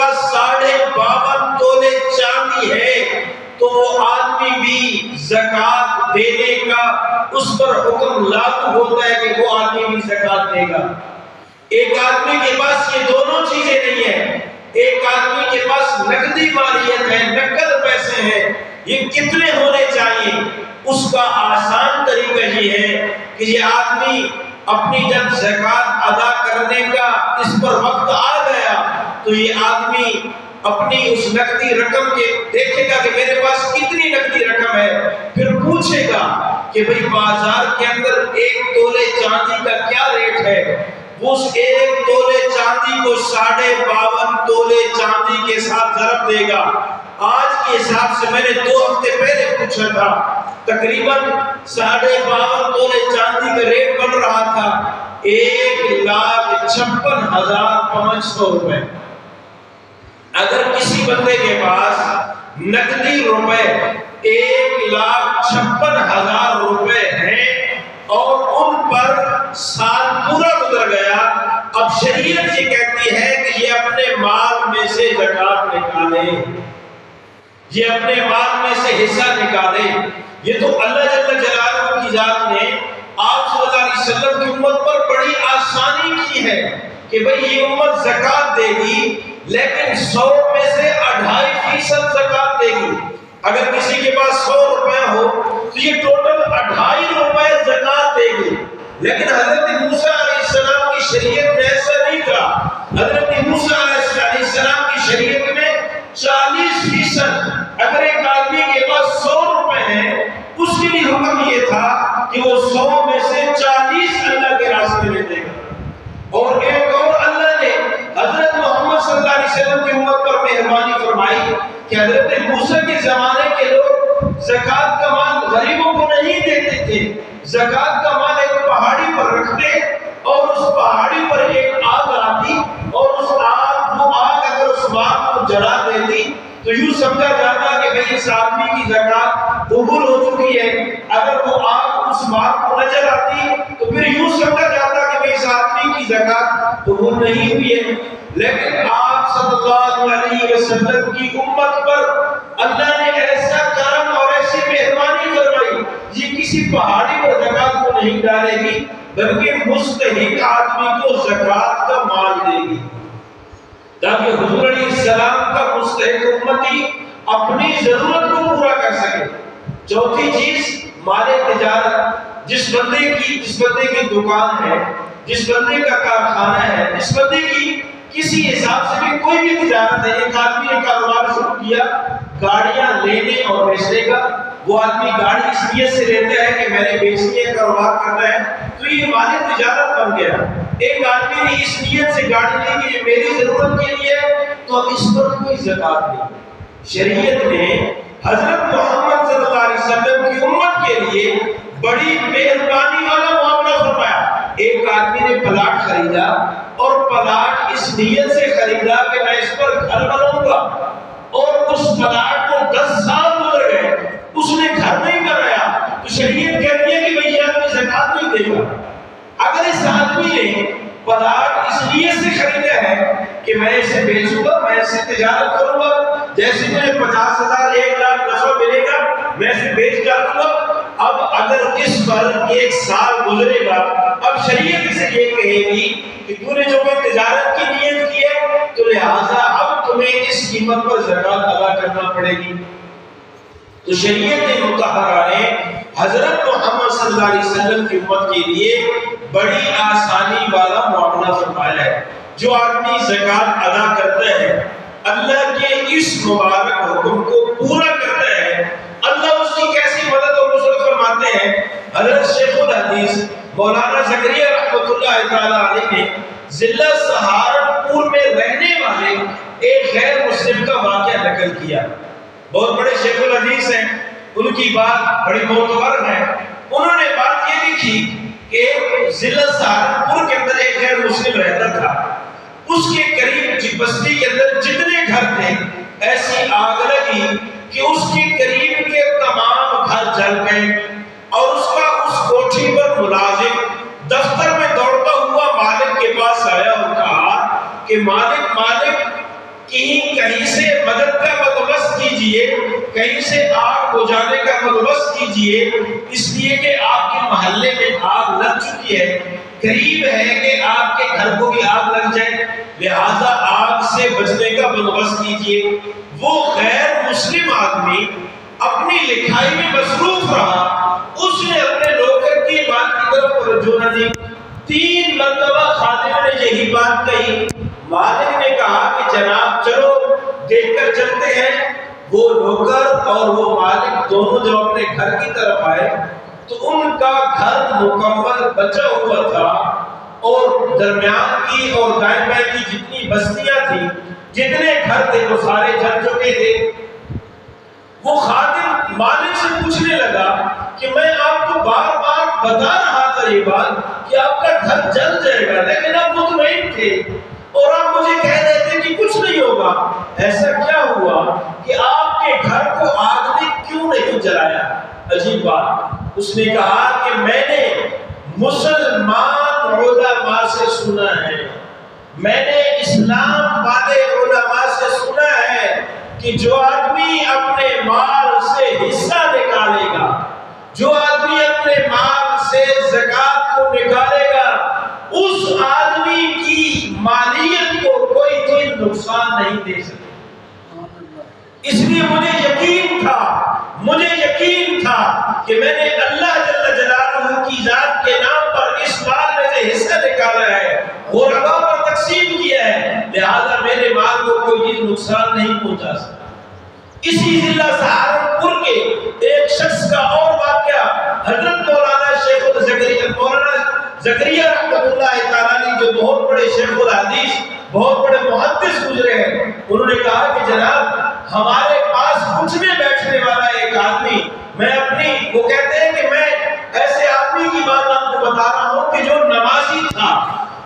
پاس 52.5 تولے چاندی ہے تو وہ آدمی بھی زکوٰۃ دینے کا اس پر حکم لاگو ہوتا ہے کہ وہ آدمی بھی زکوٰۃ دے گا۔ ایک آدمی کے پاس یہ دونوں چیزیں نہیں ہیں، ایک آدمی کے پاس نقدی مالیت ہے، نقد پیسے ہیں، یہ کتنے ہونے چاہیے؟ اس کا آسان طریقہ یہ ہے کہ یہ آدمی اپنی جب زکوٰۃ ادا کرنے کا اس پر وقت آ گیا تو یہ آدمی اپنی اس نقدی رقم کے دیکھے گا کہ میرے پاس کتنی نقدی رقم ہے، پھر پوچھے گا کہ بھئی بازار کے اندر 1 تولے چاندی کا کیا ریٹ ہے، وہ اس 1 تولے چاندی کو 52.5 تولے چاندی کے ساتھ ضرب دے گا۔ آج کے حساب سے میں نے 2 ہفتے پہلے پوچھا تھا، تقریباً 52.5 تولے چاندی کا ریٹ بن رہا تھا 1,56,500 روپے۔ اگر کسی بندے کے پاس نقدی روپے 1,56,000 روپے ہیں اور ان پر سال پورا گزر گیا، اب شریعت یہ کہتی ہے کہ یہ اپنے مال میں سے زکوٰۃ نکالے، یہ اپنے مال میں سے حصہ نکالے۔ یہ تو اللہ جل جلالہ کی ذات نے آپ صلی اللہ علیہ وسلم کی امت پر بڑی آسانی کی ہے کہ بھئی یہ امت زکوٰۃ دے گی لیکن 100 میں سے 2.5% زکوٰۃ دے گی۔ اگر کسی کے پاس 100 روپے ہو تو یہ ٹوٹل 2.5 روپے زکوٰۃ دے گی۔ لیکن حضرت موسیٰ علیہ السلام کی شریعت میں ایسا نہیں تھا۔ حضرت موسیٰ علیہ السلام کی شریعت میں 40%، اگر ایک آدمی کے پاس 100 روپے ہیں اس کے لیے حکم یہ تھا کہ وہ 100 میں سے 40 اللہ کے راستے میں دے گا۔ اور ایک اور اللہ نے حضرت محمد صلی اللہ علیہ وسلم کی امت پر مہربانی فرمائی کہ حضرت موسیٰ کے زمانے کے لوگ زکوٰۃ کا مال غریبوں کو نہیں دیتے تھے، زکوٰۃ کا مال ایک پہاڑی پر رکھتے اور اس پہاڑی پر ایک آگ آتی اور اس آگ اگر اس مال کو جلا دیتی تو یوں سمجھا جاتا کہ بھئی اس آدمی کی زکوٰۃ قبول ہو چکی ہے۔ اگر وہ آگ اس مال کو نہ جلاتی تو پھر یوں سمجھا جاتا کہ بھئی اس آدمی کی زکوٰۃ قبول نہیں ہوئی ہے۔ لیکن آپ صلی اللہ علیہ وسلم کی امت پر اللہ نے ایسا کرم اور ایسی مہربانی فرمائی، یہ کسی پہاڑی پر زکوٰۃ کو نہیں ڈالے گی بلکہ مستحق آدمی کو زکوٰۃ کا مال دے گی تاکہ حضور علیہ السلام کا مستحق امتی اپنی ضرورت کو پورا کر سکے۔ چوتھی چیز مال تجارت، جس بندے کی دکان ہے، جس بندے کا کارخانہ ہے، جس بندے کی کسی حساب سے بھی کوئی بھی تجارت ہے، ایک آدمی نے کاروبار شروع کیا گاڑیاں لینے اور بیچنے کا، وہ آدمی گاڑی اس نیت سے لیتا ہے کہ میں نے بیچنی ہے، کاروبار کرنا ہے، تو یہ مال تجارت بن گیا۔ ایک آدمی نے اس نیت سے گاڑی لی کہ یہ میری ضرورت کے لیے تو اب اس پر کوئی زکوٰۃ نہیں۔ شریعت نے حضرت محمد صلی اللہ علیہ وسلم کی امت کے لیے بڑی مہربانی والا معاملہ فرمایا۔ ایک آدمی نے پلاٹ خریدا اور پلاٹ اس نیت سے خریدا کہ میں اس پر گھر بناؤں گا، اور اس پلاٹ کو 10 سال گزر گئے اس نے گھر نہیں بنایا، تو شریعت کہتی ہے کہ بھئی یہ آدمی زکوٰۃ نہیں دے گا۔ اگر اس آدمی نے پلاٹ اس نیت سے خریدا ہے کہ میں اسے بیچوں گا، میں اسے تجارت کروں گا، جیسے مجھے 50,000 1 لاکھ نفع ملے گا میں اسے بیچ ڈالوں گا، اب اگر اس پر 1 سال گزرے گا اب شریعت اسے یہ کہے گی کہ تو نے جو کوئی تجارت کی نیت کی ہے تو لہٰذا اب تمہیں اس قیمت پر زکوٰۃ ادا کرنا پڑے گی۔ تو شریعت مطہرہ نے حضرت محمد صلی اللہ علیہ وسلم کی امت کے لیے بڑی آسانی والا معاملہ فرمایا ہے۔ جو آدمی زکوٰۃ ادا کرتا ہے اللہ کے اس مبارک حکم کو پورا کرتا ہے، اللہ اس کی کیسی مدد اور نصرت فرماتے ہیں۔ حضرت شیخ الحدیث مولانا زکریا رحمۃ اللہ تعالی علیہ نے ضلع سہارنپور میں رہنے والے ایک غیر مسلم کا واقعہ نقل کیا۔ بہت بڑے شیخ الحدیث ہیں، ان کی بات بڑی معتبر ہے۔ انہوں نے بات یہ لکھی کہ ضلع سہارنپور کے اندر ایک غیر مسلم رہتا تھا، اس کے قریب بستی کے اندر جتنے گھر تھے ایسی آگ لگی کہ اس کے قریب کے تمام گھر جل گئے، اور اس کا اس کوٹھی پر ملازم دفتر میں دوڑتا ہوا مالک کے پاس آیا اور کہا کہ مالک کہیں سے مدد کا بندوبست کیجئے، کہیں سے آگ بجھانے کا بندوبست کیجئے، اس لیے کہ آپ کے محلے میں آگ لگ چکی ہے، قریب ہے کہ آپ کے گھر کو بھی آگ لگ جائے، لہذا آگ سے بچنے کا بندوبست کیجئے۔ وہ غیر مسلم آدمی اپنی لکھائی میں مصروف رہا، اس نے اپنے نوکر کی بات کی طرف توجہ نہ دی۔ 3 مرتبہ خادم نے یہی بات کہی، مالک نے کہا کہ جناب چلو دیکھ کر چلتے ہیں۔ وہ نوکر اور وہ مالک دونوں جب اپنے گھر کی طرف آئے تو ان کا گھر مکمل بچا ہوا تھا، اور درمیان کی اور دائیں بائیں کی جتنی بستیاں تھیں، جتنے گھر تھے وہ سارے جل چکے تھے۔ وہ خادم مالک سے پوچھنے لگا کہ میں آپ کو بار بار بتا رہا تھا یہ بات کہ آپ کا گھر جل جائے گا، لیکن آپ مطمئن تھے اور آپ مجھے کہہ رہے تھے کہ کچھ نہیں ہوگا، ایسا کیا ہوا کہ آپ کے گھر کو آگ نے کیوں نہیں جلایا؟ عجیب بات۔ اس نے کہا کہ میں نے مسلمان علماء سے سنا ہے، میں نے اسلام والے علماء سے سنا ہے کہ جو آدمی اپنے مال سے حصہ نکالے گا، جو آدمی اپنے مال سے زکات کو نکالے گا، اس آدمی کی مالیت کو کوئی چیز نقصان نہیں دے سکتی۔ اس لیے مجھے یقین تھا کہ میں نے اللہ جل جلالہ کی ذات کے نام پر اس مال میں سے حصہ نکالا ہے، غرباء پر تقسیم کیا ہے، لہذا میرے مال کو کوئی چیز نقصان نہیں پہنچا سکتا۔ اسی ضلع سہارنپور کے ایک شخص کا اور واقعہ، حضرت مولانا زکریا رحمۃ اللہ تعالیٰ علیہ جو بہت بڑے شیخ الحدیث، بہت بڑے محدث گزرے ہیں، انہوں نے کہا کہ جناب ہمارے پاس اٹھنے بیٹھنے والا ایک آدمی، وہ کہتے ہیں کہ میں ایسے آدمی کی بات آپ کو بتا رہا ہوں کہ جو نمازی تھا،